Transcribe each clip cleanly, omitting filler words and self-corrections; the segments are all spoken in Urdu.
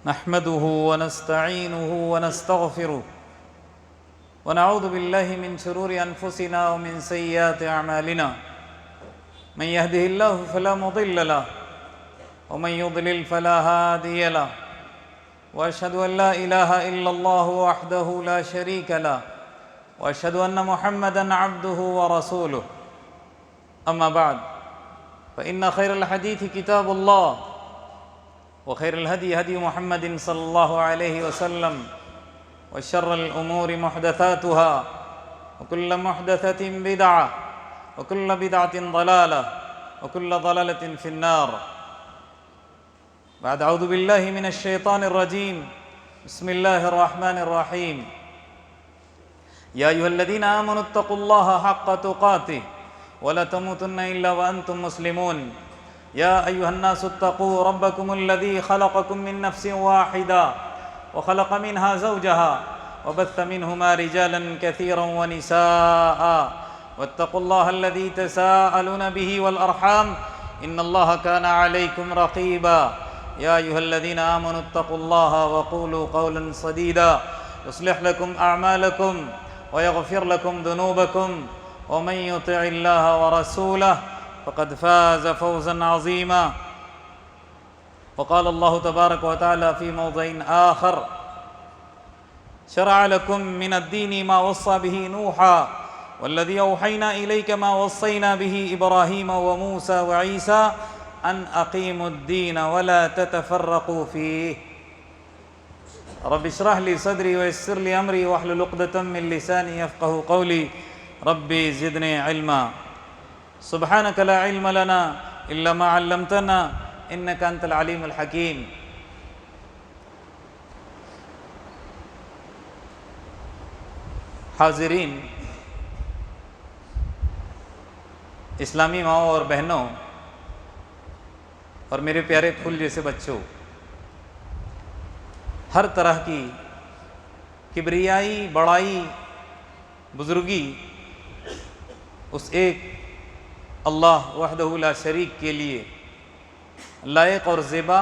نحمده ونستعينه ونستغفره ونعوذ بالله من شرور أنفسنا ومن سيئات أعمالنا من يهده الله فلا مضل له ومن يضلل فلا هادي له وأشهد أن لا إله إلا الله وحده لا شريك له وأشهد أن محمدًا عبده ورسوله أما بعد فإن خير الحديث كتاب الله وخير الهدي هدي محمد صلى الله عليه وسلم وشر الأمور محدثاتها وكل محدثة بدعة وكل بدعة ضلالة وكل ضلالة في النار. بعد أعوذ بالله من الشيطان الرجيم. بسم الله الرحمن الرحيم. يا أيها الذين آمنوا اتقوا الله حق تقاته ولا تموتن إلا وأنتم مسلمون. يا أيها الناس اتقوا ربكم الذي خلقكم من نفس واحدة وخلق منها زوجها وبث منهما رجالا كثيرا ونساء واتقوا الله الذي تساءلون به والأرحام إن الله كان عليكم رقيبا. يا أيها الذين آمنوا اتقوا الله وقولوا قولا سديدا يصلح لكم أعمالكم ويغفر لكم ذنوبكم ومن يطع الله ورسوله فقد فاز فوزا عظيما. وقال الله تبارك وتعالى في موضع آخر: شرع لكم من الدين ما وصى به نوحا والذي أوحينا إليك ما وصينا به إبراهيم وموسى وعيسى أن أقيموا الدين ولا تتفرقوا فيه. رب اشرح لي صدري ويسر لي أمري واحلل عقدة من لساني يفقهوا قولي. ربي زدني علما. سبحانك لا علم لنا إلا ما علمتنا إنك أنت العليم الحكيم. حاضرین، اسلامی ماؤں اور بہنوں اور میرے پیارے پھول جیسے بچوں، ہر طرح کی کبریائی، بڑائی، بزرگی اس ایک اللہ وحدہ لا شریک کے لیے لائق اور زیبا،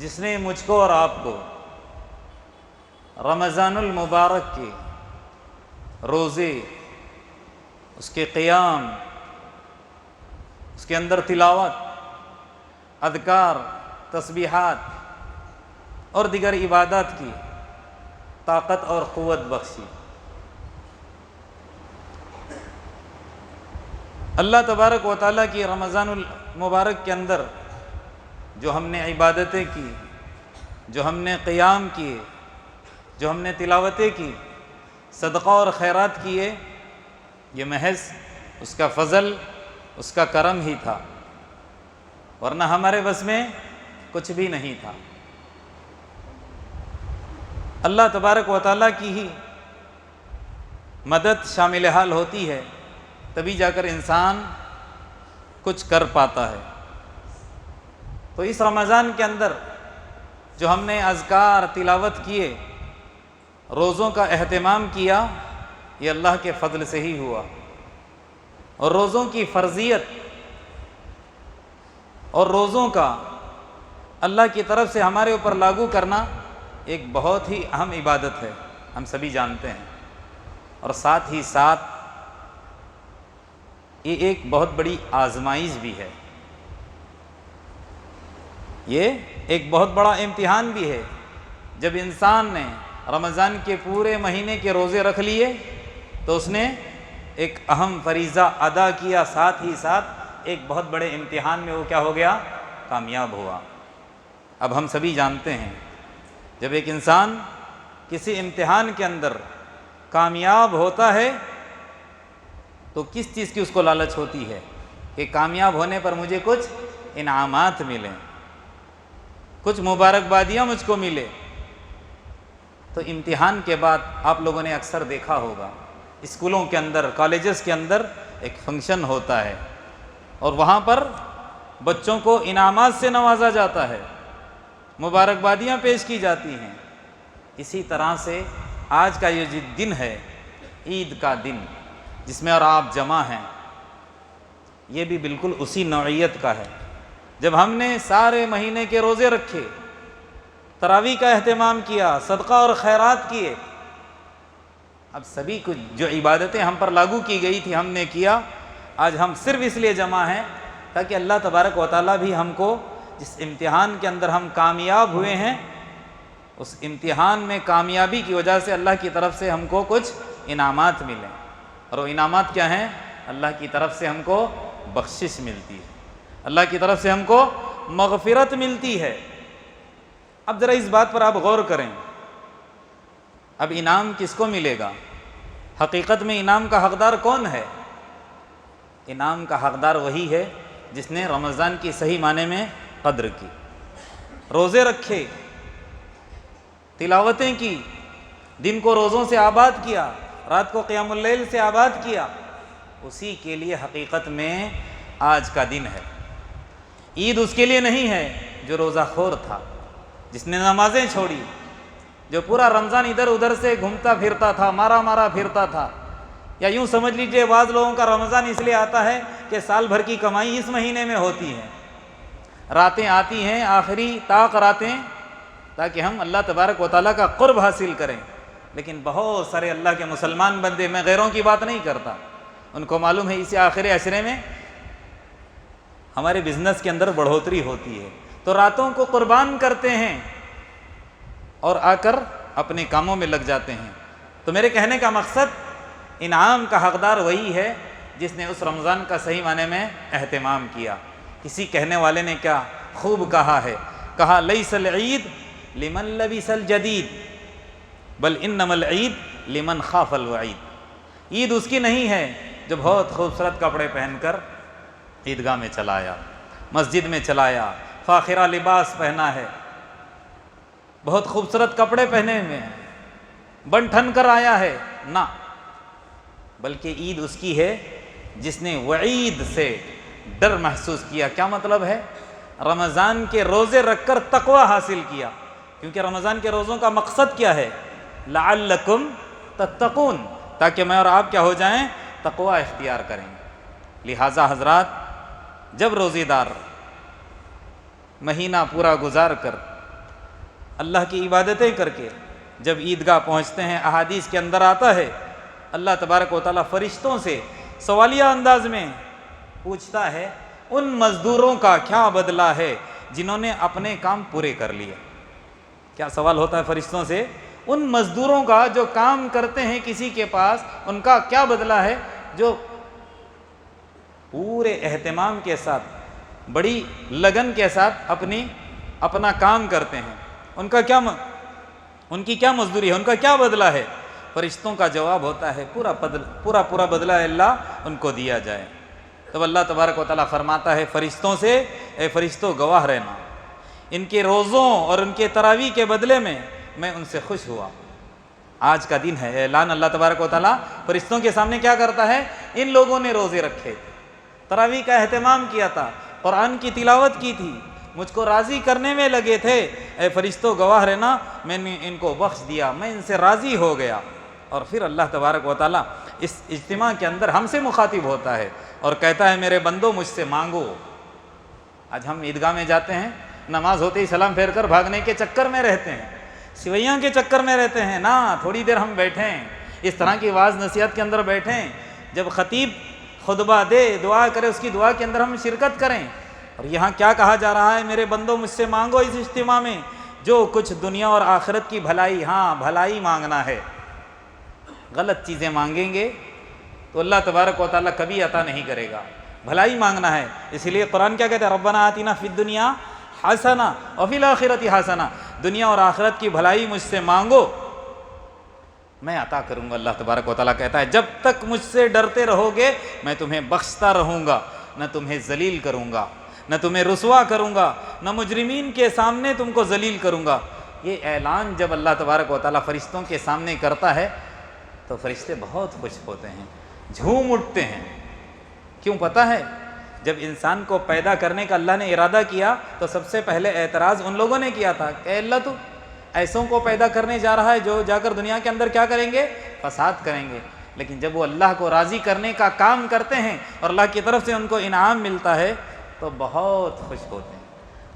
جس نے مجھ کو اور آپ کو رمضان المبارک کے روزے، اس کے قیام، اس کے اندر تلاوت، اذکار، تسبیحات اور دیگر عبادات کی طاقت اور قوت بخشی. اللہ تبارک و تعالیٰ کی رمضان المبارک کے اندر جو ہم نے عبادتیں کی، جو ہم نے قیام کیے، جو ہم نے تلاوتیں کی، صدقہ اور خیرات کیے، یہ محض اس کا فضل، اس کا کرم ہی تھا، ورنہ ہمارے بس میں کچھ بھی نہیں تھا. اللہ تبارک و تعالیٰ کی ہی مدد شامل حال ہوتی ہے، تبھی جا کر انسان کچھ کر پاتا ہے. تو اس رمضان کے اندر جو ہم نے اذکار، تلاوت کیے، روزوں کا اہتمام کیا، یہ اللہ کے فضل سے ہی ہوا. اور روزوں کی فرضیت اور روزوں کا اللہ کی طرف سے ہمارے اوپر لاگو کرنا ایک بہت ہی اہم عبادت ہے، ہم سبھی جانتے ہیں. اور ساتھ ہی ساتھ یہ ایک بہت بڑی آزمائش بھی ہے، یہ ایک بہت بڑا امتحان بھی ہے. جب انسان نے رمضان کے پورے مہینے کے روزے رکھ لیے تو اس نے ایک اہم فریضہ ادا کیا، ساتھ ہی ساتھ ایک بہت بڑے امتحان میں وہ کیا ہو گیا؟ کامیاب ہوا. اب ہم سبھی جانتے ہیں جب ایک انسان کسی امتحان کے اندر کامیاب ہوتا ہے تو کس چیز کی اس کو لالچ ہوتی ہے کہ کامیاب ہونے پر مجھے کچھ انعامات ملیں، کچھ مبارکبادیاں مجھ کو ملے. تو امتحان کے بعد آپ لوگوں نے اکثر دیکھا ہوگا اسکولوں کے اندر، کالجز کے اندر ایک فنکشن ہوتا ہے اور وہاں پر بچوں کو انعامات سے نوازا جاتا ہے، مبارکبادیاں پیش کی جاتی ہیں. اسی طرح سے آج کا یہ جو دن ہے، عید کا دن جس میں اور آپ جمع ہیں، یہ بھی بالکل اسی نوعیت کا ہے. جب ہم نے سارے مہینے کے روزے رکھے تراویح کا اہتمام کیا، صدقہ اور خیرات کیے۔ اب سبھی کچھ جو عبادتیں ہم پر لاگو کی گئی تھی ہم نے کیا۔ آج ہم صرف اس لیے جمع ہیں تاکہ اللہ تبارک و تعالیٰ بھی ہم کو جس امتحان کے اندر ہم کامیاب ہوئے ہیں، اس امتحان میں کامیابی کی وجہ سے اللہ کی طرف سے ہم کو کچھ انعامات ملیں۔ اور وہ انعامات کیا ہیں؟ اللہ کی طرف سے ہم کو بخشش ملتی ہے، اللہ کی طرف سے ہم کو مغفرت ملتی ہے۔ اب ذرا اس بات پر آپ غور کریں، اب انعام کس کو ملے گا؟ حقیقت میں انعام کا حقدار کون ہے؟ انعام کا حقدار وہی ہے جس نے رمضان کی صحیح معنی میں قدر کی، روزے رکھے، تلاوتیں کی، دن کو روزوں سے آباد کیا، رات کو قیام اللیل سے آباد کیا، اسی کے لیے حقیقت میں آج کا دن ہے۔ عید اس کے لیے نہیں ہے جو روزہ خور تھا، جس نے نمازیں چھوڑی، جو پورا رمضان ادھر ادھر سے گھومتا پھرتا تھا، مارا پھرتا تھا۔ یا یوں سمجھ لیجئے بعض لوگوں کا رمضان اس لیے آتا ہے کہ سال بھر کی کمائی اس مہینے میں ہوتی ہے، راتیں آتی ہیں آخری طاق راتیں تاکہ ہم اللہ تبارک و تعالیٰ کا قرب حاصل کریں۔ لیکن بہت سارے اللہ کے مسلمان بندے، میں غیروں کی بات نہیں کرتا، ان کو معلوم ہے اسی آخری عشرے میں ہمارے بزنس کے اندر بڑھوتری ہوتی ہے، تو راتوں کو قربان کرتے ہیں اور آ کر اپنے کاموں میں لگ جاتے ہیں۔ تو میرے کہنے کا مقصد، انعام کا حقدار وہی ہے جس نے اس رمضان کا صحیح معنی میں اہتمام کیا۔ کسی کہنے والے نے کیا خوب کہا ہے، کہا لیس العید لمن لبس الجدید بل انما العید لمن خاف الوعید۔ عید اس کی نہیں ہے جو بہت خوبصورت کپڑے پہن کر عیدگاہ میں چلا آیا، مسجد میں چلا آیا، فاخرہ لباس پہنا ہے، بہت خوبصورت کپڑے پہنے ہوئے ہیں، بن ٹھن کر آیا ہے، نہ، بلکہ عید اس کی ہے جس نے وعید سے ڈر محسوس کیا۔ کیا مطلب ہے؟ رمضان کے روزے رکھ کر تقوی حاصل کیا، کیونکہ رمضان کے روزوں کا مقصد کیا ہے؟ لعلکم تتقون، تاکہ میں اور آپ کیا ہو جائیں؟ تقوی اختیار کریں۔ لہٰذا حضرات، جب روزے دار مہینہ پورا گزار کر اللہ کی عبادتیں کر کے جب عیدگاہ پہنچتے ہیں، احادیث کے اندر آتا ہے اللہ تبارک و تعالیٰ فرشتوں سے سوالیہ انداز میں پوچھتا ہے ان مزدوروں کا کیا بدلہ ہے جنہوں نے اپنے کام پورے کر لیے۔ کیا سوال ہوتا ہے فرشتوں سے؟ ان مزدوروں کا جو کام کرتے ہیں کسی کے پاس، ان کا کیا بدلہ ہے جو پورے اہتمام کے ساتھ، بڑی لگن کے ساتھ اپنا کام کرتے ہیں، ان کی کیا مزدوری ہے، ان کا کیا بدلہ ہے؟ فرشتوں کا جواب ہوتا ہے پورا بدلہ اللہ ان کو دیا جائے۔ تب اللہ تبارک و تعالیٰ فرماتا ہے فرشتوں سے، اے فرشتوں گواہ رہنا، ان کے روزوں اور ان کے تراویح کے بدلے میں ان سے خوش ہوا۔ آج کا دن ہے، اعلان اللہ تبارک و تعالیٰ فرشتوں کے سامنے کیا کرتا ہے؟ ان لوگوں نے روزے رکھے، تراویح کا اہتمام کیا تھا، قرآن کی تلاوت کی تھی، مجھ کو راضی کرنے میں لگے تھے، اے فرشتوں گواہ رہنا، میں نے ان کو بخش دیا، میں ان سے راضی ہو گیا۔ اور پھر اللہ تبارک و تعالیٰ اس اجتماع کے اندر ہم سے مخاطب ہوتا ہے اور کہتا ہے میرے بندو مجھ سے مانگو۔ آج ہم عیدگاہ میں جاتے ہیں، نماز ہوتے ہی سلام پھیر کر بھاگنے کے چکر میں رہتے ہیں، سویاں کے چکر میں رہتے ہیں، نہ تھوڑی دیر ہم بیٹھیں، اس طرح کی واعظ نصیحت کے اندر بیٹھیں، جب خطیب خطبہ دے، دعا کرے، اس کی دعا کے اندر ہم شرکت کریں۔ اور یہاں کیا کہا جا رہا ہے؟ میرے بندو مجھ سے مانگو اس اجتماع میں جو کچھ دنیا اور آخرت کی بھلائی، ہاں بھلائی مانگنا ہے۔ غلط چیزیں مانگیں گے تو اللہ تبارک و تعالیٰ کبھی عطا نہیں کرے گا، بھلائی مانگنا ہے۔ اسی لیے قرآن کیا کہتا ہے؟ ربنا آتنا فی الدنیا حسنہ وفی الآخرۃ حسنہ، دنیا اور آخرت کی بھلائی مجھ سے مانگو، میں عطا کروں گا۔ اللہ تبارک و تعالیٰ کہتا ہے جب تک مجھ سے ڈرتے رہو گے میں تمہیں بخشتا رہوں گا، نہ تمہیں ذلیل کروں گا، نہ تمہیں رسوا کروں گا، نہ مجرمین کے سامنے تم کو ذلیل کروں گا۔ یہ اعلان جب اللہ تبارک و تعالیٰ فرشتوں کے سامنے کرتا ہے تو فرشتے بہت خوش ہوتے ہیں، جھوم اٹھتے ہیں۔ کیوں پتہ ہے؟ جب انسان کو پیدا کرنے کا اللہ نے ارادہ کیا تو سب سے پہلے اعتراض ان لوگوں نے کیا تھا کہ اللہ تو ایسوں کو پیدا کرنے جا رہا ہے جو جا کر دنیا کے اندر کیا کریں گے؟ فساد کریں گے۔ لیکن جب وہ اللہ کو راضی کرنے کا کام کرتے ہیں اور اللہ کی طرف سے ان کو انعام ملتا ہے تو بہت خوش ہوتے ہیں،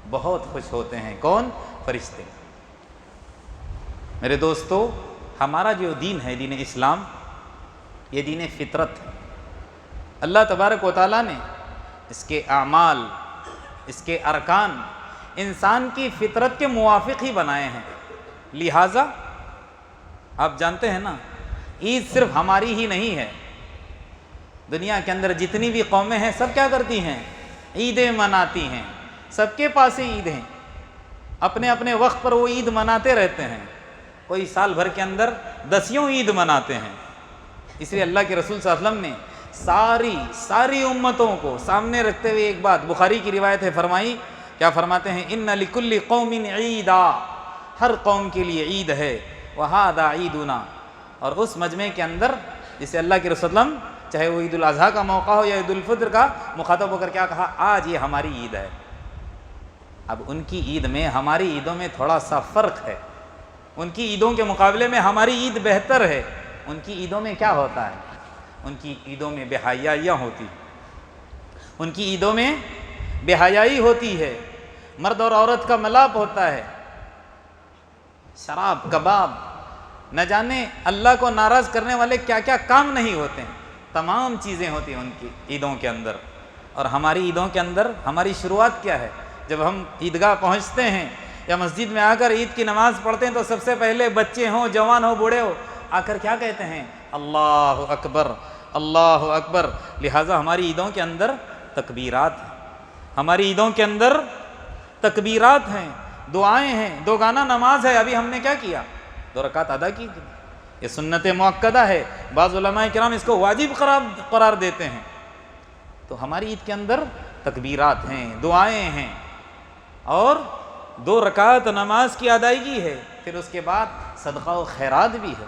بہت خوش ہوتے ہیں۔ کون؟ فرشتے۔ میرے دوستو، ہمارا جو دین ہے، دین اسلام، یہ دین فطرت ہے۔ اللہ تبارک و تعالیٰ نے اس کے اعمال، اس کے ارکان انسان کی فطرت کے موافق ہی بنائے ہیں۔ لہٰذا آپ جانتے ہیں نا، عید صرف ہماری ہی نہیں ہے، دنیا کے اندر جتنی بھی قومیں ہیں سب کیا کرتی ہیں؟ عیدیں مناتی ہیں، سب کے پاس عید ہیں، اپنے اپنے وقت پر وہ عید مناتے رہتے ہیں۔ کوئی سال بھر کے اندر 10 عید مناتے ہیں۔ اس لیے اللہ کے رسول صلی اللہ علیہ وسلم نے ساری امتوں کو سامنے رکھتے ہوئے ایک بات بخاری کی روایت ہے، فرمائی، کیا فرماتے ہیں؟ ان لکل قوم عیدا، ہر قوم کے لیے عید ہے، وہذا عیدنا۔ اور اس مجمع کے اندر جسے اللہ کے رسول صلی اللہ علیہ وسلم، چاہے وہ عید الاضحیٰ کا موقع ہو یا عید الفطر کا، مخاطب ہو کر کیا کہا؟ آج یہ ہماری عید ہے۔ اب ان کی عید میں ہماری عیدوں میں تھوڑا سا فرق ہے، ان کی عیدوں کے مقابلے میں ہماری عید بہتر ہے۔ ان کی عیدوں میں کیا ہوتا ہے؟ ان کی عیدوں میں بے حیائیاں ہوتی، ان کی عیدوں میں بے حیائی ہوتی ہے، مرد اور عورت کا ملاپ ہوتا ہے، شراب، کباب، نہ جانے اللہ کو ناراض کرنے والے کیا کیا کام نہیں ہوتے ہیں، تمام چیزیں ہوتی ہیں ان کی عیدوں کے اندر۔ اور ہماری عیدوں کے اندر ہماری شروعات کیا ہے؟ جب ہم عیدگاہ پہنچتے ہیں یا مسجد میں آ کر عید کی نماز پڑھتے ہیں تو سب سے پہلے بچے ہوں، جوان ہوں، بوڑھے ہوں، آ کر کیا کہتے ہیں؟ اللہ اکبر، اللہ اکبر۔ لہٰذا ہماری عیدوں کے اندر تکبیرات ہیں، ہماری عیدوں کے اندر تکبیرات ہیں، دعائیں ہیں، 2 گانا نماز ہے۔ ابھی ہم نے کیا کیا؟ 2 رکعت ادا کی، یہ سنت مؤکدہ ہے، بعض علماء کرام اس کو واجب قرار دیتے ہیں۔ تو ہماری عید کے اندر تکبیرات ہیں، دعائیں ہیں، اور 2 رکعت نماز کی ادائیگی ہے۔ پھر اس کے بعد صدقہ و خیرات بھی ہے،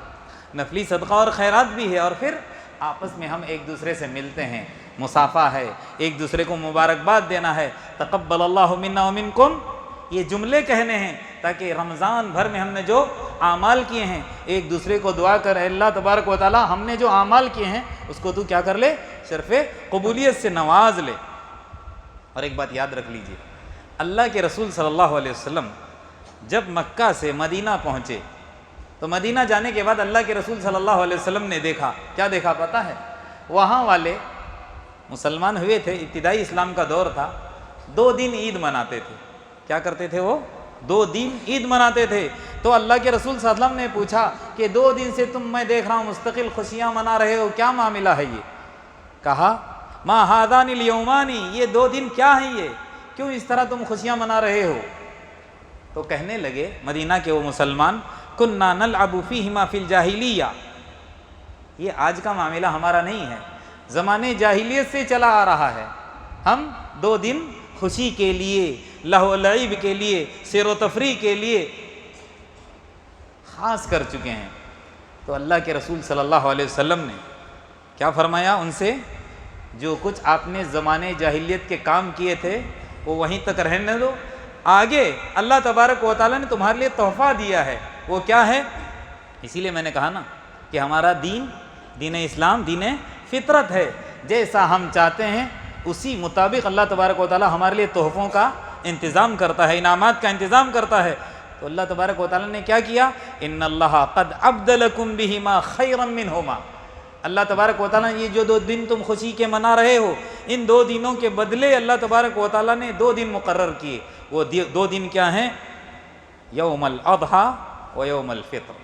نفلی صدقہ اور خیرات بھی ہے، اور پھر آپس میں ہم ایک دوسرے سے ملتے ہیں، مصافحہ ہے، ایک دوسرے کو مبارکباد دینا ہے، تقبل اللہ منا ومنکم، یہ جملے کہنے ہیں تاکہ رمضان بھر میں ہم نے جو اعمال کیے ہیں ایک دوسرے کو دعا کر، اللہ تبارک و تعالی ہم نے جو اعمال کیے ہیں اس کو تو کیا کر لے؟ شرف قبولیت سے نواز لے۔ اور ایک بات یاد رکھ لیجئے، اللہ کے رسول صلی اللہ علیہ وسلم جب مکہ سے مدینہ پہنچے تو مدینہ جانے کے بعد اللہ کے رسول صلی اللہ علیہ وسلم نے دیکھا، کیا دیکھا پتہ ہے؟ وہاں والے مسلمان ہوئے تھے، ابتدائی اسلام کا دور تھا، 2 دن عید مناتے تھے۔ کیا کرتے تھے وہ؟ 2 دن عید مناتے تھے۔ تو اللہ کے رسول صلی اللہ علیہ وسلم نے پوچھا کہ 2 دن سے تم، میں دیکھ رہا ہوں، مستقل خوشیاں منا رہے ہو، کیا معاملہ ہے یہ؟ کہا ما ہذان الیومان، یہ 2 دن کیا ہیں، یہ کیوں اس طرح تم خوشیاں منا رہے ہو؟ تو کہنے لگے مدینہ کے وہ مسلمان، کننا نلعب فیہما فی الجاہلیہ، یہ آج کا معاملہ ہمارا نہیں ہے، زمانے جاہلیت سے چلا آ رہا ہے۔ ہم 2 دن خوشی کے لیے، لہو و لعب کے لیے، سیر و تفریح کے لیے خاص کر چکے ہیں۔ تو اللہ کے رسول صلی اللہ علیہ وسلم نے کیا فرمایا ان سے؟ جو کچھ آپ نے زمانے جاہلیت کے کام کیے تھے وہ وہیں تک رہنے دو، آگے اللہ تبارک و تعالیٰ نے تمہارے لیے تحفہ دیا ہے، وہ کیا ہے؟ اسی لیے میں نے کہا نا کہ ہمارا دین، دین اسلام، دین فطرت ہے، جیسا ہم چاہتے ہیں اسی مطابق اللہ تبارک و تعالیٰ ہمارے لیے تحفوں کا انتظام کرتا ہے، انعامات کا انتظام کرتا ہے۔ تو اللہ تبارک و تعالیٰ نے کیا کیا؟ ان اللہ قد ابدلکم بہما خیرا منہما، اللہ تبارک و تعالیٰ یہ جو 2 دن تم خوشی کے منا رہے ہو، ان 2 دنوں کے بدلے اللہ تبارک و تعالیٰ نے 2 دن مقرر کیے۔ وہ 2 دن کیا ہیں؟ یوم الاضحیٰ و یوم الفطر،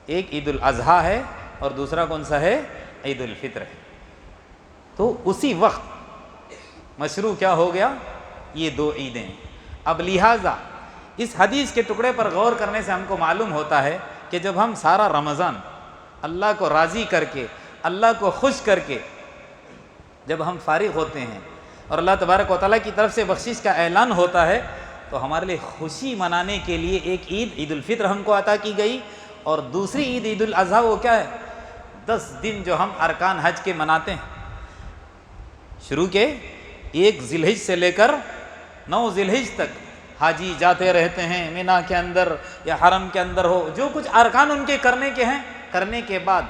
ایک عید الاضحیٰ ہے اور دوسرا کون سا ہے؟ عید الفطر ہے۔ تو اسی وقت مشروع کیا ہو گیا؟ یہ 2 عیدیں۔ اب لہٰذا اس حدیث کے ٹکڑے پر غور کرنے سے ہم کو معلوم ہوتا ہے کہ جب ہم سارا رمضان اللہ کو راضی کر کے، اللہ کو خوش کر کے جب ہم فارغ ہوتے ہیں اور اللہ تبارک و تعالیٰ کی طرف سے بخشش کا اعلان ہوتا ہے تو ہمارے لیے خوشی منانے کے لیے ایک عید، عید الفطر ہم کو عطا کی گئی، اور دوسری عید، عید الاضحیٰ، وہ کیا ہے؟ 10 دن جو ہم ارکان حج کے مناتے ہیں، شروع کے 1 ذی الحجہ سے لے کر 9 ذی الحجہ تک حاجی جاتے رہتے ہیں مینا کے اندر یا حرم کے اندر ہو، جو کچھ ارکان ان کے کرنے کے ہیں، کرنے کے بعد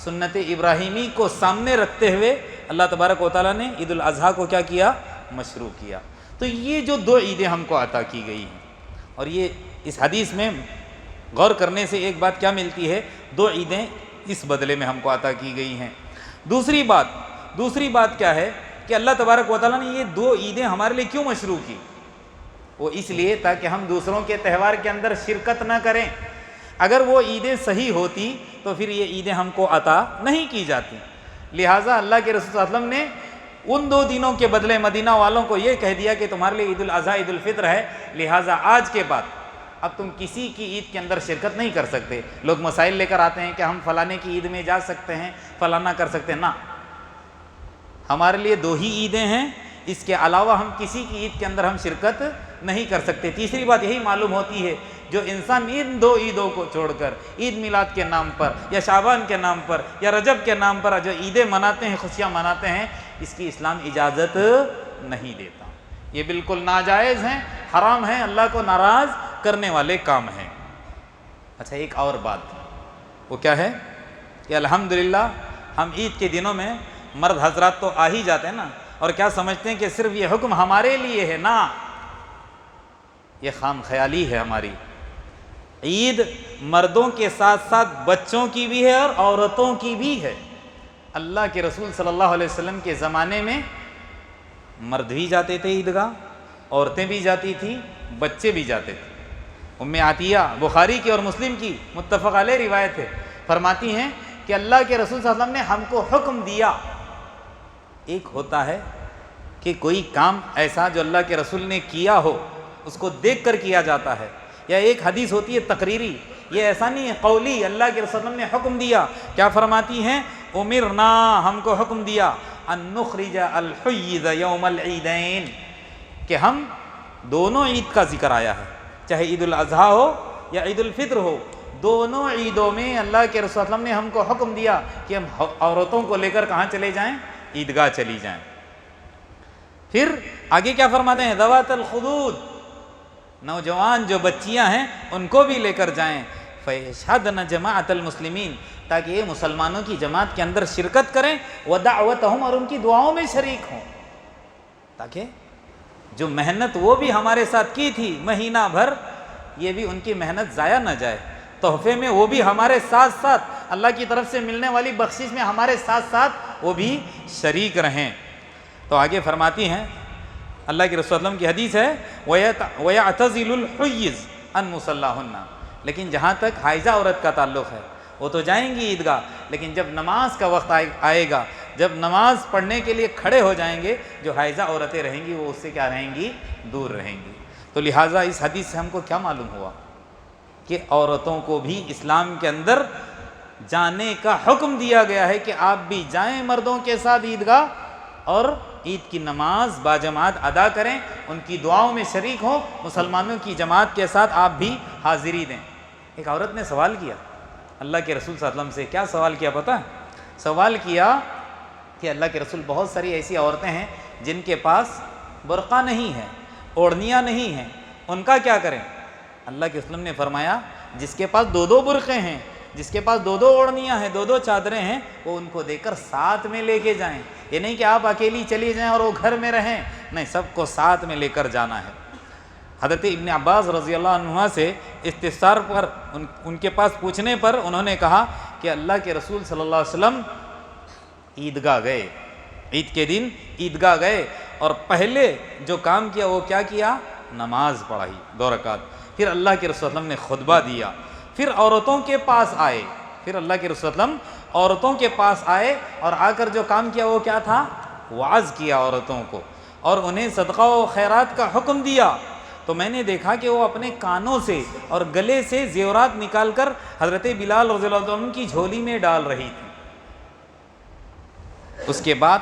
سنت ابراہیمی کو سامنے رکھتے ہوئے اللہ تبارک و تعالیٰ نے عید الاضحیٰ کو کیا کیا؟ مشروع کیا۔ تو یہ جو 2 عیدیں ہم کو عطا کی گئی ہیں، اور یہ اس حدیث میں غور کرنے سے ایک بات کیا ملتی ہے، 2 عیدیں اس بدلے میں ہم کو عطا کی گئی ہیں۔ دوسری بات کیا ہے کہ اللہ تبارک و تعالیٰ نے یہ 2 عیدیں ہمارے لیے کیوں مشروع کی؟ وہ اس لیے تاکہ ہم دوسروں کے تہوار کے اندر شرکت نہ کریں۔ اگر وہ عیدیں صحیح ہوتی تو پھر یہ عیدیں ہم کو عطا نہیں کی جاتی۔ لہٰذا اللہ کے رسول صلی اللہ علیہ وسلم نے ان 2 دنوں کے بدلے مدینہ والوں کو یہ کہہ دیا کہ تمہارے لیے عید الاضحیٰ عید الفطر ہے، لہٰذا آج کے بعد اب تم کسی کی عید کے اندر شرکت نہیں کر سکتے۔ لوگ مسائل لے کر آتے ہیں کہ ہم فلانے کی عید میں جا سکتے ہیں، فلانا کر سکتے ہیں، نہ، ہمارے لیے 2 ہی عیدیں ہیں، اس کے علاوہ ہم کسی کی عید کے اندر ہم شرکت نہیں کر سکتے۔ تیسری بات یہی معلوم ہوتی ہے، جو انسان ان 2 عیدوں کو چھوڑ کر عید میلاد کے نام پر یا شعبان کے نام پر یا رجب کے نام پر جو عیدیں مناتے ہیں، خوشیاں مناتے ہیں، اس کی اسلام اجازت نہیں دیتا۔ یہ بالکل ناجائز ہیں، حرام ہیں، اللہ کو ناراض کرنے والے کام ہیں۔ اچھا، ایک اور بات، وہ کیا ہے کہ الحمدللہ ہم عید کے دنوں میں مرد حضرات تو آ ہی جاتے ہیں نا، اور کیا سمجھتے ہیں کہ صرف یہ حکم ہمارے لیے ہے، نا، یہ خام خیالی ہے ہماری۔ عید مردوں کے ساتھ ساتھ بچوں کی بھی ہے اور عورتوں کی بھی ہے۔ اللہ کے رسول صلی اللہ علیہ وسلم کے زمانے میں مرد بھی جاتے تھے عیدگاہ، عورتیں بھی جاتی تھیں، بچے بھی جاتے تھے۔ ام عطیہ بخاری کی اور مسلم کی متفق علیہ روایت ہے، فرماتی ہیں کہ اللہ کے رسول صلی اللہ علیہ وسلم نے ہم کو حکم دیا۔ ایک ہوتا ہے کہ کوئی کام ایسا جو اللہ کے رسول نے کیا ہو، اس کو دیکھ کر کیا جاتا ہے، یا ایک حدیث ہوتی ہے تقریری، یہ ایسا نہیں ہے قولی، اللہ کے رسول نے حکم دیا۔ کیا فرماتی ہیں؟ امرنا، ہم کو حکم دیا، ان نخرج الحیض یوم العیدین، کہ ہم دونوں عید کا ذکر آیا ہے، چاہے عید الاضحیٰ ہو یا عید الفطر ہو، دونوں عیدوں میں اللہ کے رسول صلی اللہ علیہ وسلم نے ہم کو حکم دیا کہ ہم عورتوں کو لے کر کہاں چلے جائیں؟ عیدگاہ چلی جائیں۔ پھر آگے کیا فرماتے ہیں؟ ذوات الخدود، نوجوان جو بچیاں ہیں ان کو بھی لے کر جائیں، فَيَشْهَدْنَ جَمَاعَةَ الْمُسْلِمِينَ، تاکہ یہ مسلمانوں کی جماعت کے اندر شرکت کریں، وَدَعْوَتَهُمْ، اور ان کی دعاؤں میں شریک ہوں، تاکہ جو محنت وہ بھی ہمارے ساتھ کی تھی مہینہ بھر، یہ بھی ان کی محنت ضائع نہ جائے، تحفے میں وہ بھی ہمارے ساتھ ساتھ، اللہ کی طرف سے ملنے والی بخشش میں ہمارے ساتھ ساتھ وہ بھی شریک رہیں۔ تو آگے فرماتی ہیں، اللہ کے رسول صلی اللہ علیہ وسلم کی حدیث ہے، وَيَعْتَزِلُ الْحُيِّزْ عَنْ مُصَلَّاهُنَّ، لیکن جہاں تک حائضہ عورت کا تعلق ہے، وہ تو جائیں گی عیدگاہ، لیکن جب نماز کا وقت آئے گا، جب نماز پڑھنے کے لیے کھڑے ہو جائیں گے، جو حائضہ عورتیں رہیں گی وہ اس سے کیا رہیں گی؟ دور رہیں گی۔ تو لہٰذا اس حدیث سے ہم کو کیا معلوم ہوا کہ عورتوں کو بھی اسلام کے اندر جانے کا حکم دیا گیا ہے کہ آپ بھی جائیں مردوں کے ساتھ عیدگاہ اور عید کی نماز باجماعت ادا کریں، ان کی دعاؤں میں شریک ہوں، مسلمانوں کی جماعت کے ساتھ آپ بھی حاضری دیں۔ ایک عورت نے سوال کیا اللہ کے رسول صلی اللہ علیہ وسلم سے، کیا سوال کیا پتہ ہے؟ سوال کیا کہ اللہ کے رسول، بہت ساری ایسی عورتیں ہیں جن کے پاس برقع نہیں ہے، اوڑھنیاں نہیں ہیں، ان کا کیا کریں؟ اللہ کے رسول نے فرمایا، جس کے پاس 2 برقعے ہیں، جس کے پاس 2 اوڑھنیاں ہیں، 2 چادریں ہیں، وہ ان کو دے کر ساتھ میں لے کے جائیں۔ یہ نہیں کہ آپ اکیلی چلی جائیں اور وہ گھر میں رہیں، نہیں، سب کو ساتھ میں لے کر جانا ہے۔ حضرت ابن عباس رضی اللہ عنہ سے استفسار پر، ان کے پاس پوچھنے پر انہوں نے کہا کہ اللہ کے رسول صلی اللہ علیہ وسلم عیدگاہ گئے، عید کے دن عیدگاہ گئے، اور پہلے جو کام کیا وہ کیا کیا؟ نماز پڑھائی 2 رکعت، پھر اللہ کے رسول صلی اللہ علیہ وسلم نے خطبہ دیا، پھر عورتوں کے پاس آئے، پھر اللہ کے رسول صلی اللہ علیہ وسلم عورتوں کے پاس آئے، اور آ کر جو کام کیا وہ کیا تھا؟ وعظ کیا عورتوں کو، اور انہیں صدقہ و خیرات کا حکم دیا۔ تو میں نے دیکھا کہ وہ اپنے کانوں سے اور گلے سے زیورات نکال کر حضرت بلال رضی اللہ عنہ کی جھولی میں ڈال رہی تھی۔ اس کے بعد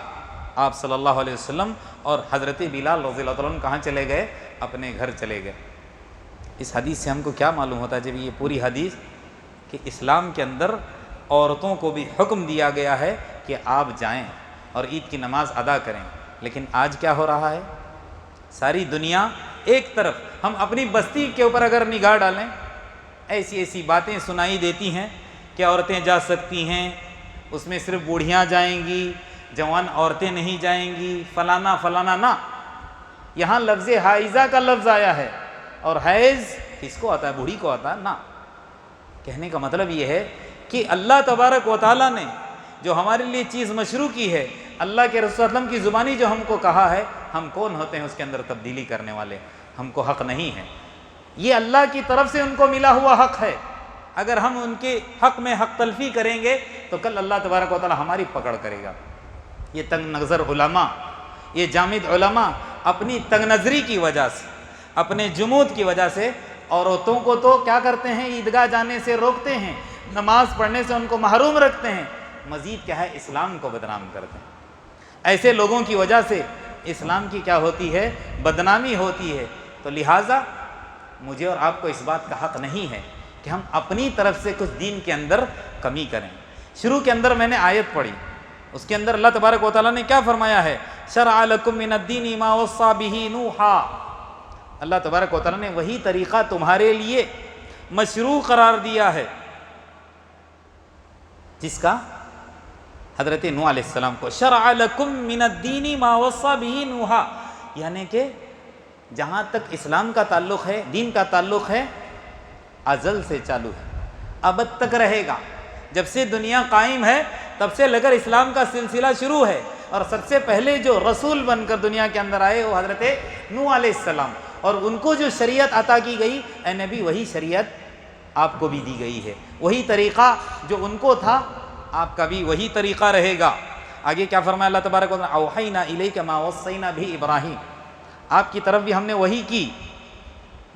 آپ صلی اللہ علیہ وسلم اور حضرت بلال رضی اللہ عنہ کہاں چلے گئے؟ اپنے گھر چلے گئے۔ اس حدیث سے ہم کو کیا معلوم ہوتا ہے؟ جب یہ پوری حدیث کہ اسلام کے اندر عورتوں کو بھی حکم دیا گیا ہے کہ آپ جائیں اور عید کی نماز ادا کریں، لیکن آج کیا ہو رہا ہے؟ ساری دنیا ایک طرف، ہم اپنی بستی کے اوپر اگر نگاہ ڈالیں، ایسی ایسی باتیں سنائی دیتی ہیں کہ عورتیں جا سکتی ہیں، اس میں صرف بوڑھیاں جائیں گی، جوان عورتیں نہیں جائیں گی، فلانا فلانا، نہ، یہاں لفظ حائضہ کا لفظ آیا ہے، اور حیض کس کو آتا ہے؟ بوڑھی کو آتا ہے، نہ، کہنے کا مطلب یہ ہے کہ اللہ تبارک و تعالیٰ نے جو ہمارے لیے چیز مشروع کی ہے، اللہ کے رسول صلی اللہ علیہ وسلم کی زبانی جو ہم کو کہا ہے، ہم کون ہوتے ہیں اس کے اندر تبدیلی کرنے والے؟ ہم کو حق نہیں ہے، یہ اللہ کی طرف سے ان کو ملا ہوا حق ہے۔ اگر ہم ان کے حق میں حق تلفی کریں گے تو کل اللہ تبارک و تعالیٰ ہماری پکڑ کرے گا۔ یہ تنگ نظر علماء، یہ جامد علماء اپنی تنگ نظری کی وجہ سے، اپنے جمود کی وجہ سے عورتوں کو تو کیا کرتے ہیں، عیدگاہ جانے سے روکتے ہیں، نماز پڑھنے سے ان کو محروم رکھتے ہیں، مزید کیا ہے، اسلام کو بدنام کرتے ہیں۔ ایسے لوگوں کی وجہ سے اسلام کی کیا ہوتی ہے، بدنامی ہوتی ہے۔ تو لہٰذا مجھے اور آپ کو اس بات کا حق نہیں ہے کہ ہم اپنی طرف سے کچھ دین کے اندر کمی کریں۔ شروع کے اندر میں نے آیت پڑھی، اس کے اندر اللہ تبارک و تعالیٰ نے کیا فرمایا ہے، شرع لکم من الدین ما وصی بہ نوحا۔ اللہ تبارک و تعالیٰ نے وہی طریقہ تمہارے لیے مشروع قرار دیا ہے جس کا حضرت نوح علیہ السلام کو شرع لکم من الدین ما وصی بہ نوحا، یعنی کہ جہاں تک اسلام کا تعلق ہے، دین کا تعلق ہے، ازل سے چالو ہے، ابد تک رہے گا۔ جب سے دنیا قائم ہے تب سے لے کر اسلام کا سلسلہ شروع ہے، اور سب سے پہلے جو رسول بن کر دنیا کے اندر آئے وہ حضرت نوح علیہ السلام، اور ان کو جو شریعت عطا کی گئی، اے نبی وہی شریعت آپ کو بھی دی گئی ہے، وہی طریقہ جو ان کو تھا آپ کا بھی وہی طریقہ رہے گا۔ آگے کیا فرمایا اللہ تبارک و تعالیٰ، اوحینا الیک ما وصینا بہ ابراہیم، آپ کی طرف بھی ہم نے وہی کی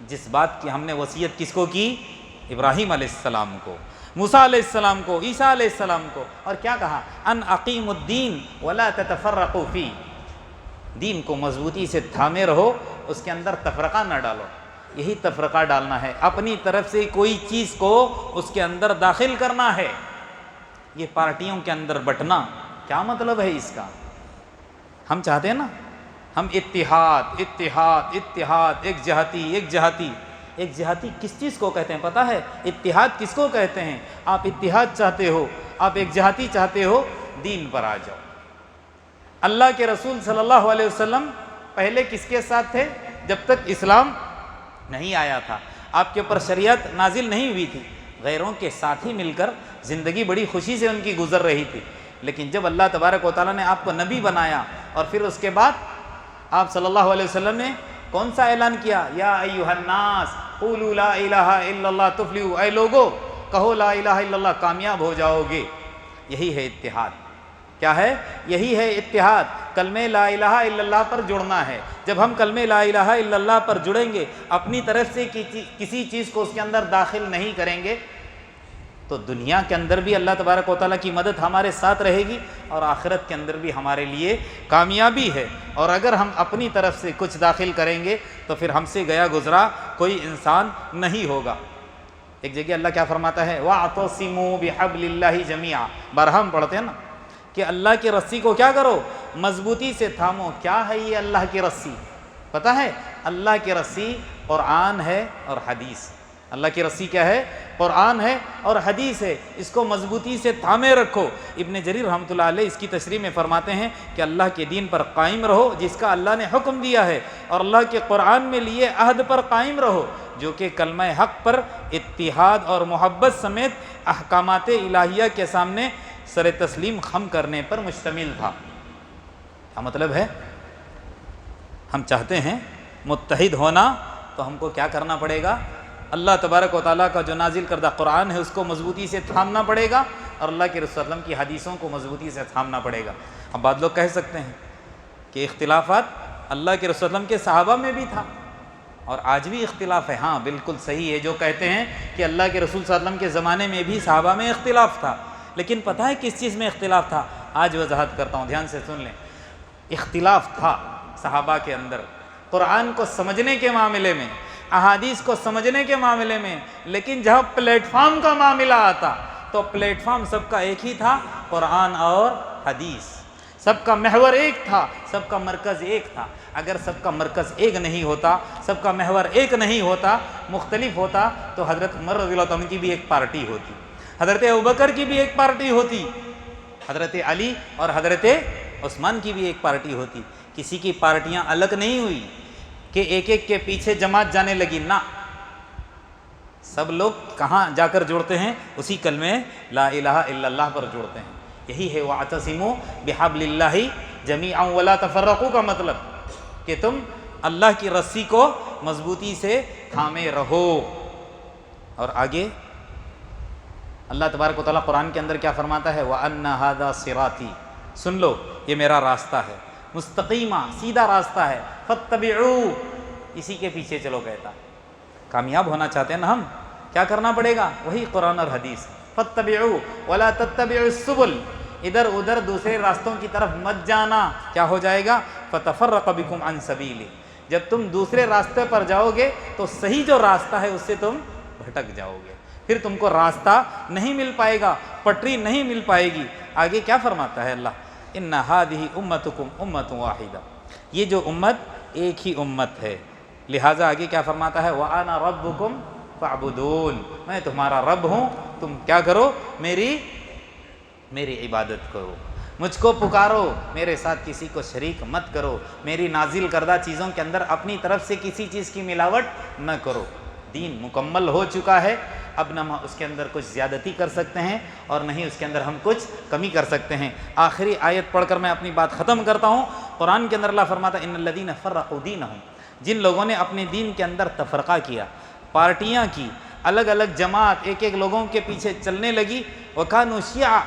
جس بات کی ہم نے وصیت کس کو کی، ابراہیم علیہ السلام کو، موسیٰ علیہ السلام کو، عیسیٰ علیہ السلام کو، اور کیا کہا، ان اقیموا الدین ولا تتفرقوا فی، دین کو مضبوطی سے تھامے رہو، اس کے اندر تفرقہ نہ ڈالو۔ یہی تفرقہ ڈالنا ہے، اپنی طرف سے کوئی چیز کو اس کے اندر داخل کرنا ہے۔ یہ پارٹیوں کے اندر بٹنا کیا مطلب ہے اس کا؟ ہم چاہتے ہیں نا، ہم اتحاد اتحاد اتحاد، ایک جہتی ایک جہتی۔ ایک جہتی کس چیز کو کہتے ہیں پتہ ہے؟ اتحاد کس کو کہتے ہیں؟ آپ اتحاد چاہتے ہو، آپ ایک جہتی چاہتے ہو، دین پر آ جاؤ۔ اللہ کے رسول صلی اللہ علیہ وسلم پہلے کس کے ساتھ تھے؟ جب تک اسلام نہیں آیا تھا، آپ کے اوپر شریعت نازل نہیں ہوئی تھی، غیروں کے ساتھ ہی مل کر زندگی بڑی خوشی سے ان کی گزر رہی تھی۔ لیکن جب اللہ تبارک و تعالیٰ نے آپ کو نبی بنایا، اور پھر اس کے بعد آپ صلی اللہ علیہ وسلم نے کون سا اعلان کیا، یا ایھا الناس قولوا لا الہ الا اللہ تفلحوا، اے لوگو کہو لا الہ الا اللہ، کامیاب ہو جاؤ گے۔ یہی ہے اتحاد۔ کیا ہے؟ یہی ہے اتحاد، کلمہ لا الہ الا اللہ پر جڑنا ہے۔ جب ہم کلمہ لا الہ الا اللہ پر جڑیں گے، اپنی طرف سے کسی چیز کو اس کے اندر داخل نہیں کریں گے، تو دنیا کے اندر بھی اللہ تبارک و تعالیٰ کی مدد ہمارے ساتھ رہے گی، اور آخرت کے اندر بھی ہمارے لیے کامیابی ہے۔ اور اگر ہم اپنی طرف سے کچھ داخل کریں گے تو پھر ہم سے گیا گزرا کوئی انسان نہیں ہوگا۔ ایک جگہ اللہ کیا فرماتا ہے، وَاعْتَصِمُوا بِحَبْلِ اللَّهِ جَمِيعًا، بارہا ہم پڑھتے ہیں نا کہ اللہ کی رسی کو کیا کرو، مضبوطی سے تھامو۔ کیا ہے یہ اللہ کی رسی؟ پتہ ہے، اللہ کی رسی قرآن ہے اور حدیث۔ اللہ کی رسی کیا ہے؟ قرآن ہے اور حدیث ہے، اس کو مضبوطی سے تھامے رکھو۔ ابن جریر رحمۃ اللہ علیہ اس کی تشریح میں فرماتے ہیں کہ اللہ کے دین پر قائم رہو جس کا اللہ نے حکم دیا ہے، اور اللہ کے قرآن میں لیے عہد پر قائم رہو جو کہ کلمہ حق پر اتحاد اور محبت سمیت احکامات الہیہ کے سامنے سر تسلیم خم کرنے پر مشتمل تھا۔ کیا مطلب ہے؟ ہم چاہتے ہیں متحد ہونا، تو ہم کو کیا کرنا پڑے گا؟ اللہ تبارک و تعالیٰ کا جو نازل کردہ قرآن ہے اس کو مضبوطی سے تھامنا پڑے گا، اور اللہ کے رسول صلی اللہ علیہ وسلم کی حدیثوں کو مضبوطی سے تھامنا پڑے گا۔ اب بعض لوگ کہہ سکتے ہیں کہ اختلافات اللہ کے رسول صلی اللہ علیہ وسلم کے صحابہ میں بھی تھا، اور آج بھی اختلاف ہے۔ ہاں بالکل صحیح ہے جو کہتے ہیں کہ اللہ کے رسول صلی اللہ علیہ وسلم کے زمانے میں بھی صحابہ میں اختلاف تھا، لیکن پتہ ہے کس چیز میں اختلاف تھا؟ آج وضاحت کرتا ہوں، دھیان سے سن لیں۔ اختلاف تھا صحابہ کے اندر قرآن کو سمجھنے کے معاملے میں، احادیث کو سمجھنے کے معاملے میں، لیکن جہاں پلیٹ فارم کا معاملہ آتا تو پلیٹ فارم سب کا ایک ہی تھا، قرآن اور حدیث۔ سب کا محور ایک تھا، سب کا مرکز ایک تھا۔ اگر سب کا مرکز ایک نہیں ہوتا، سب کا محور ایک نہیں ہوتا، مختلف ہوتا، تو حضرت عمر رضی اللہ عنہ کی بھی ایک پارٹی ہوتی، حضرت ابوبکر کی بھی ایک پارٹی ہوتی، حضرت علی اور حضرت عثمان کی بھی ایک پارٹی ہوتی۔ کسی کی پارٹیاں الگ نہیں ہوئی کہ ایک ایک کے پیچھے جماعت جانے لگی، نہ، سب لوگ کہاں جا کر جڑتے ہیں؟ اسی کلمے لا الہ الا اللہ پر جڑتے ہیں۔ یہی ہے وَاعْتَصِمُوا بِحَبْلِ اللَّهِ جَمِيعًا وَلَا تَفَرَّقُوا کا مطلب، کہ تم اللہ کی رسی کو مضبوطی سے تھامے رہو۔ اور آگے اللہ تبارک و تعالیٰ قرآن کے اندر کیا فرماتا ہے؟ وَأَنَّ هَذَا صِرَاطِي، سن لو یہ میرا راستہ ہے، مستقیمہ سیدھا راستہ ہے، فَاتَّبِعُوا، اسی کے پیچھے چلو کہتا۔ کامیاب ہونا چاہتے ہیں نا ہم، کیا کرنا پڑے گا؟ وہی قرآن اور حدیث، فَاتَّبِعُوا وَلَا تَتَّبِعُوا السُّبُلَ، ادھر ادھر دوسرے راستوں کی طرف مت جانا، کیا ہو جائے گا؟ فَتَفَرَّقَ بِكُمْ عَنْ سَبِيلِهِ، جب تم دوسرے راستے پر جاؤ گے تو صحیح جو راستہ ہے اس سے تم بھٹک جاؤ گے، پھر تم کو راستہ نہیں مل پائے گا، پٹری نہیں مل پائے گی۔ آگے کیا فرماتا ہے اللہ؟ ان هذه امتکم امۃ واحدہ، یہ جو امت ایک ہی امت ہے، لہٰذا آگے کیا فرماتا ہے؟ وانا ربکم فاعبدون، میں تمہارا رب ہوں، تم کیا کرو؟ میری عبادت کرو، مجھ کو پکارو، میرے ساتھ کسی کو شریک مت کرو، میری نازل کردہ چیزوں کے اندر اپنی طرف سے کسی چیز کی ملاوٹ نہ کرو۔ دین مکمل ہو چکا ہے، اب نہ اس کے اندر کچھ زیادتی کر سکتے ہیں اور نہ ہی اس کے اندر ہم کچھ کمی کر سکتے ہیں۔ آخری آیت پڑھ کر میں اپنی بات ختم کرتا ہوں۔ قرآن کے اندر اللہ فرماتا ہے ان الذین فرقوا دینہم، جن لوگوں نے اپنے دین کے اندر تفرقہ کیا، پارٹیاں کی، الگ الگ جماعت ایک ایک لوگوں کے پیچھے چلنے لگی، وکانوا شیعا،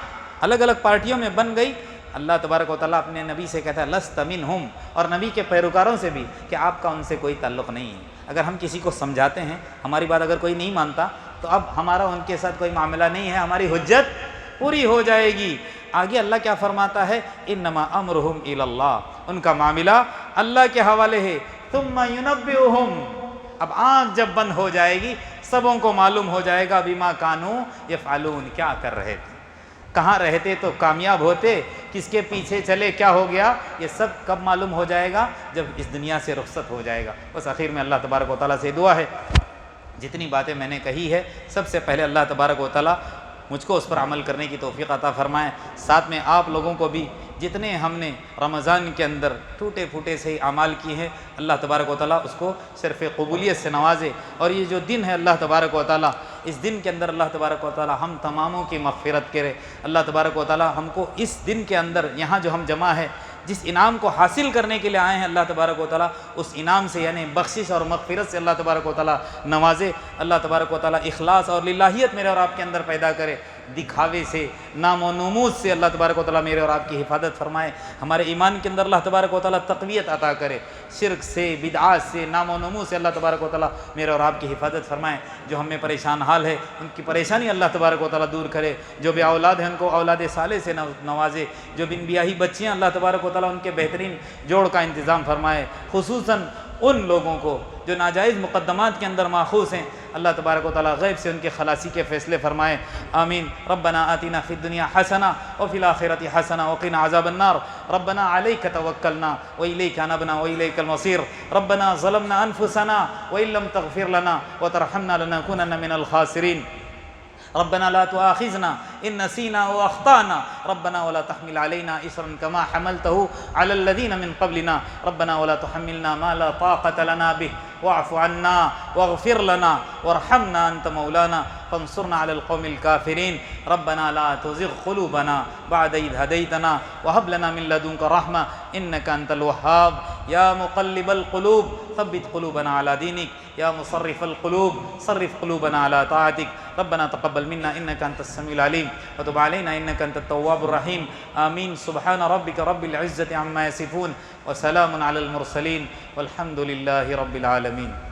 الگ الگ پارٹیوں میں بن گئی، اللہ تبارک و تعالیٰ اپنے نبی سے کہتا ہے لست منہم، اور نبی کے پیروکاروں سے بھی کہ آپ کا ان سے کوئی تعلق نہیں ہے۔ اگر ہم کسی کو سمجھاتے ہیں، ہماری بات اگر کوئی نہیں مانتا تو اب ہمارا ان کے ساتھ کوئی معاملہ نہیں ہے، ہماری حجت پوری ہو جائے گی۔ آگے اللہ کیا فرماتا ہے؟ انما امرہم الی اللہ، ان کا معاملہ اللہ کے حوالے ہے، ثم ینبئہم، اب آنکھ جب بند ہو جائے گی سبوں کو معلوم ہو جائے گا بما کانوا یفعلون، کیا کر رہے تھے، کہاں رہتے تو کامیاب ہوتے، کس کے پیچھے چلے کیا ہو گیا، یہ سب کب معلوم ہو جائے گا؟ جب اس دنیا سے رخصت ہو جائے گا۔ بس آخر میں اللہ تبارک و تعالیٰ سے دعا ہے، جتنی باتیں میں نے کہی ہے سب سے پہلے اللہ تبارک و تعالیٰ مجھ کو اس پر عمل کرنے کی توفیق عطا فرمائے، ساتھ میں آپ لوگوں کو بھی جتنے ہم نے رمضان کے اندر ٹوٹے پھوٹے سے اعمال کیے ہیں، اللہ تبارک و تعالیٰ اس کو صرف قبولیت سے نوازے، اور یہ جو دن ہے اللہ تبارک و تعالیٰ، اس دن کے اندر اللہ تبارک و تعالیٰ ہم تماموں کی مغفرت کرے۔ اللہ تبارک و تعالیٰ ہم کو اس دن کے اندر یہاں جو ہم جمع ہے، جس انعام کو حاصل کرنے کے لیے آئے ہیں، اللہ تبارک و تعالیٰ اس انعام سے یعنی بخشش اور مغفرت سے اللہ تبارک و تعالیٰ نوازے۔ اللہ تبارک و تعالیٰ اخلاص اور للہیت میرے اور آپ کے اندر پیدا کرے، دکھاوے سے، نام و نمود سے اللہ تبارک و تعالیٰ میرے اور آپ کی حفاظت فرمائے، ہمارے ایمان کے اندر اللہ تبارک و تعالیٰ تقویت عطا کرے، شرک سے، بدعات سے، نام و نمود سے اللہ تبارک و تعالیٰ میرے اور آپ کی حفاظت فرمائے۔ جو ہم میں پریشان حال ہے ان کی پریشانی اللہ تبارک و تعالیٰ دور کرے، جو بے اولاد ہیں ان کو اولاد صالح سے نوازے، جو بن بیاہی بچیاں اللہ تبارک و تعالیٰ ان کے بہترین جوڑ کا انتظام فرمائے، خصوصاً ان لوگوں کو جو ناجائز مقدمات کے اندر ماخوذ ہیں، اللہ تبارک و تعالیٰ غیب سے ان کے خلاصی کے فیصلے فرمائے، آمین۔ ربنا آتنا فی الدنیا حسنہ وفی الآخرۃ حسنہ وقنا عذاب النار، ربنا علیک توکلنا والیک انبنا والیک المصیر، ربنا ظلمنا انفسنا وان لم تغفر لنا وترحمنا لنکونن من الخاسرین، ربنا لا تؤاخذنا إن نسينا وأخطأنا، ربنا ولا تحمل علينا إصرا كما حملته على الذين من قبلنا، ربنا ولا تحملنا ما لا طاقة لنا به، واعف عنا واغفر لنا وارحمنا أنت مولانا فانصرنا على القوم الكافرين، ربنا لا تزغ قلوبنا بعد إذ هديتنا وهب لنا من لدنك رحمة إنك أنت الوهاب، يا مقلب القلوب ثبت قلوبنا على دينك، يا مصرف القلوب صرف قلوبنا على طاعتك، ربنا تقبل منا إنك أنت السميع العليم وتب علينا إنك أنت التواب الرحيم، آمين۔ سبحان ربك رب العزة عما يصفون وسلام على المرسلين والحمد لله رب العالمين۔